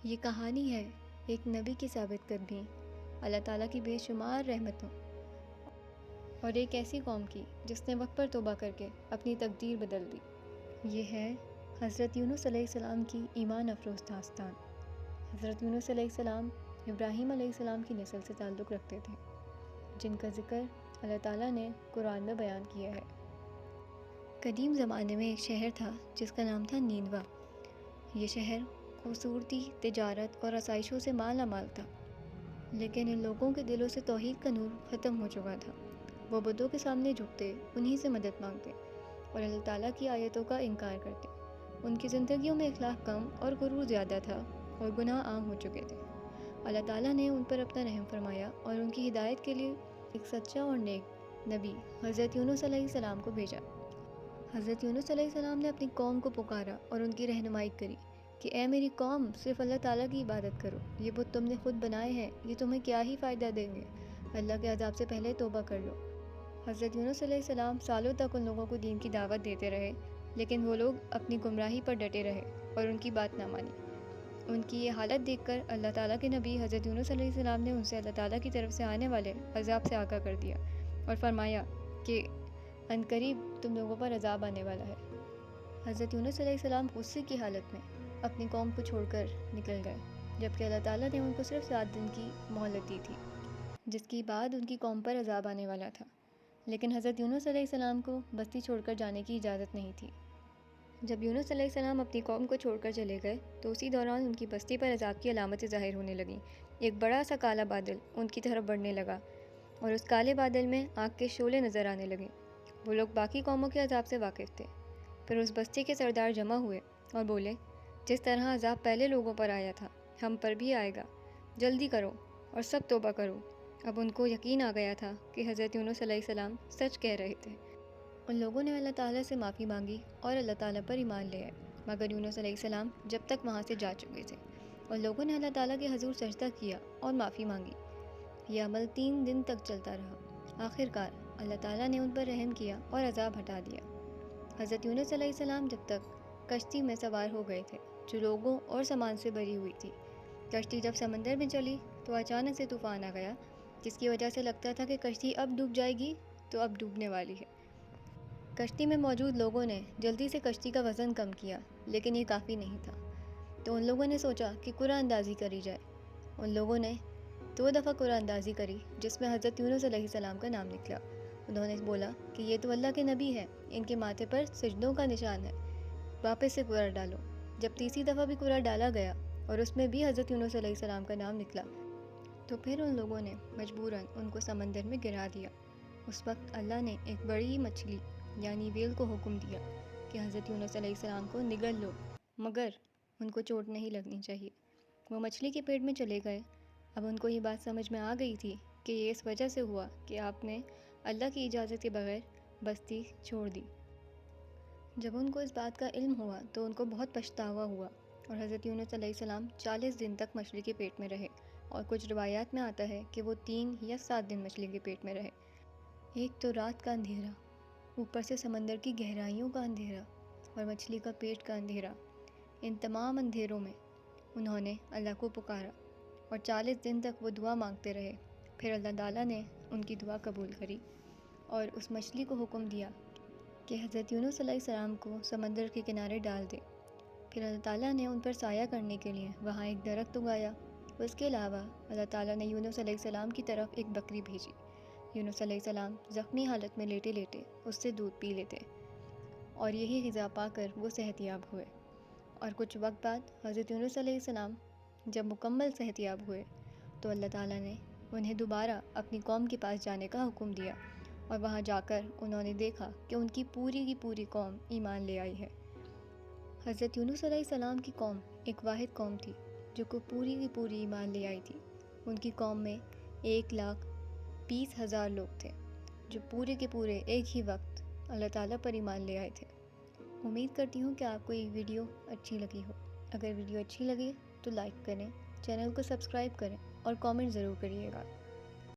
یہ کہانی ہے ایک نبی کی ثابت قدمی، اللہ تعالیٰ کی بے شمار رحمتوں، اور ایک ایسی قوم کی جس نے وقت پر توبہ کر کے اپنی تقدیر بدل دی۔ یہ ہے حضرت یونس علیہ السلام کی ایمان افروز داستان۔ حضرت یونس علیہ السلام ابراہیم علیہ السلام کی نسل سے تعلق رکھتے تھے، جن کا ذکر اللہ تعالیٰ نے قرآن میں بیان کیا ہے۔ قدیم زمانے میں ایک شہر تھا جس کا نام تھا نینوا۔ یہ شہر خوبصورتی، تجارت اور آسائشوں سے مالا مال تھا، لیکن ان لوگوں کے دلوں سے توحید کا نور ختم ہو چکا تھا۔ وہ بتوں کے سامنے جھکتے، انہی سے مدد مانگتے اور اللہ تعالیٰ کی آیتوں کا انکار کرتے۔ ان کی زندگیوں میں اخلاق کم اور غرور زیادہ تھا اور گناہ عام ہو چکے تھے۔ اللہ تعالیٰ نے ان پر اپنا رحم فرمایا اور ان کی ہدایت کے لیے ایک سچا اور نیک نبی حضرت یونس علیہ السلام کو بھیجا۔ حضرت یونس علیہ السلام نے اپنی قوم کو پکارا اور ان کی رہنمائی کری کہ اے میری قوم، صرف اللہ تعالیٰ کی عبادت کرو۔ یہ بت تم نے خود بنائے ہیں، یہ تمہیں کیا ہی فائدہ دیں گے؟ اللہ کے عذاب سے پہلے توبہ کر لو۔ حضرت یونس علیہ السلام سالوں تک ان لوگوں کو دین کی دعوت دیتے رہے، لیکن وہ لوگ اپنی گمراہی پر ڈٹے رہے اور ان کی بات نہ مانی۔ ان کی یہ حالت دیکھ کر اللہ تعالیٰ کے نبی حضرت یونس علیہ السلام نے ان سے اللہ تعالیٰ کی طرف سے آنے والے عذاب سے آگاہ کر دیا اور فرمایا کہ عنقریب تم لوگوں پر عذاب آنے والا ہے۔ حضرت یونس علیہ السلام غصے کی حالت میں اپنی قوم کو چھوڑ کر نکل گئے، جبکہ اللہ تعالیٰ نے ان کو صرف 7 دن کی مہلت دی تھی، جس کے بعد ان کی قوم پر عذاب آنے والا تھا۔ لیکن حضرت یونس علیہ السلام کو بستی چھوڑ کر جانے کی اجازت نہیں تھی۔ جب یونس علیہ السلام اپنی قوم کو چھوڑ کر چلے گئے تو اسی دوران ان کی بستی پر عذاب کی علامتیں ظاہر ہونے لگیں۔ ایک بڑا سا کالا بادل ان کی طرف بڑھنے لگا اور اس کالے بادل میں آگ کے شعلے نظر آنے لگے۔ وہ لوگ باقی قوموں کے عذاب سے واقف تھے۔ پھر اس بستی کے سردار جمع ہوئے اور بولے، جس طرح عذاب پہلے لوگوں پر آیا تھا ہم پر بھی آئے گا، جلدی کرو اور سب توبہ کرو۔ اب ان کو یقین آ گیا تھا کہ حضرت یونس علیہ السلام سچ کہہ رہے تھے۔ ان لوگوں نے اللہ تعالیٰ سے معافی مانگی اور اللہ تعالیٰ پر ایمان لے آئے، مگر یونس علیہ السلام جب تک وہاں سے جا چکے تھے۔ اور لوگوں نے اللہ تعالیٰ کے حضور سجدہ کیا اور معافی مانگی۔ یہ عمل 3 دن تک چلتا رہا۔ آخر کار اللہ تعالیٰ نے ان پر رحم کیا اور عذاب ہٹا دیا۔ حضرت یونس علیہ السلام جب تک کشتی میں سوار ہو گئے تھے جو لوگوں اور سامان سے بھری ہوئی تھی۔ کشتی جب سمندر میں چلی تو اچانک سے طوفان آ گیا، جس کی وجہ سے لگتا تھا کہ کشتی اب ڈوب جائے گی تو اب ڈوبنے والی ہے۔ کشتی میں موجود لوگوں نے جلدی سے کشتی کا وزن کم کیا، لیکن یہ کافی نہیں تھا، تو ان لوگوں نے سوچا کہ قرآن اندازی کری جائے۔ ان لوگوں نے 2 دفعہ قرآن اندازی کری، جس میں حضرت یونس علیہ السلام کا نام نکلا۔ انہوں نے بولا کہ یہ تو اللہ کے نبی ہیں، ان کے ماتھے پر سجدوں کا نشان ہے، واپس سے قرآن ڈالو۔ جب تیسری دفعہ بھی قرآن ڈالا گیا اور اس میں بھی حضرت یونس علیہ السلام کا نام نکلا، تو پھر ان لوگوں نے مجبوراً ان کو سمندر میں گرا دیا۔ اس وقت اللہ نے ایک بڑی مچھلی یعنی ویل کو حکم دیا کہ حضرت یونس علیہ السلام کو نگل لو، مگر ان کو چوٹ نہیں لگنی چاہیے۔ وہ مچھلی کے پیٹ میں چلے گئے۔ اب ان کو یہ بات سمجھ میں آ گئی تھی کہ یہ اس وجہ سے ہوا کہ آپ نے اللہ کی اجازت کے بغیر بستی چھوڑ دی۔ جب ان کو اس بات کا علم ہوا تو ان کو بہت پچھتاوا ہوا اور حضرت یونس علیہ السلام 40 دن تک مچھلی کے پیٹ میں رہے، اور کچھ روایات میں آتا ہے کہ وہ 3 یا 7 دن مچھلی کے پیٹ میں رہے۔ ایک تو رات کا اندھیرا، اوپر سے سمندر کی گہرائیوں کا اندھیرا اور مچھلی کا پیٹ کا اندھیرا۔ ان تمام اندھیروں میں انہوں نے اللہ کو پکارا اور 40 دن تک وہ دعا مانگتے رہے۔ پھر اللہ تعالیٰ نے ان کی دعا قبول کری اور اس مچھلی کو حکم دیا کہ حضرت یونس علیہ السلام کو سمندر کے کنارے ڈال دے۔ پھر اللہ تعالیٰ نے ان پر سایہ کرنے کے لیے وہاں ایک درخت اگایا۔ اس کے علاوہ اللہ تعالیٰ نے یونس علیہ السلام کی طرف ایک بکری بھیجی۔ یونس علیہ السلام زخمی حالت میں لیٹے لیٹے اس سے دودھ پی لیتے اور یہی غذا پا کر وہ صحت یاب ہوئے۔ اور کچھ وقت بعد حضرت یونس علیہ السلام جب مکمل صحت یاب ہوئے تو اللہ تعالیٰ نے انہیں دوبارہ اپنی قوم کے پاس جانے کا حکم دیا، اور وہاں جا کر انہوں نے دیکھا کہ ان کی پوری قوم ایمان لے آئی ہے۔ حضرت یونس علیہ السلام کی قوم ایک واحد قوم تھی جو کہ پوری ایمان لے آئی تھی۔ ان کی قوم میں 1,20,000 لوگ تھے جو پورے ایک ہی وقت اللہ تعالیٰ پر ایمان لے آئے تھے۔ امید کرتی ہوں کہ آپ کو یہ ویڈیو اچھی لگی ہو۔ اگر ویڈیو اچھی لگی تو لائک کریں، چینل کو سبسکرائب کریں اور کامنٹ ضرور کریے گا۔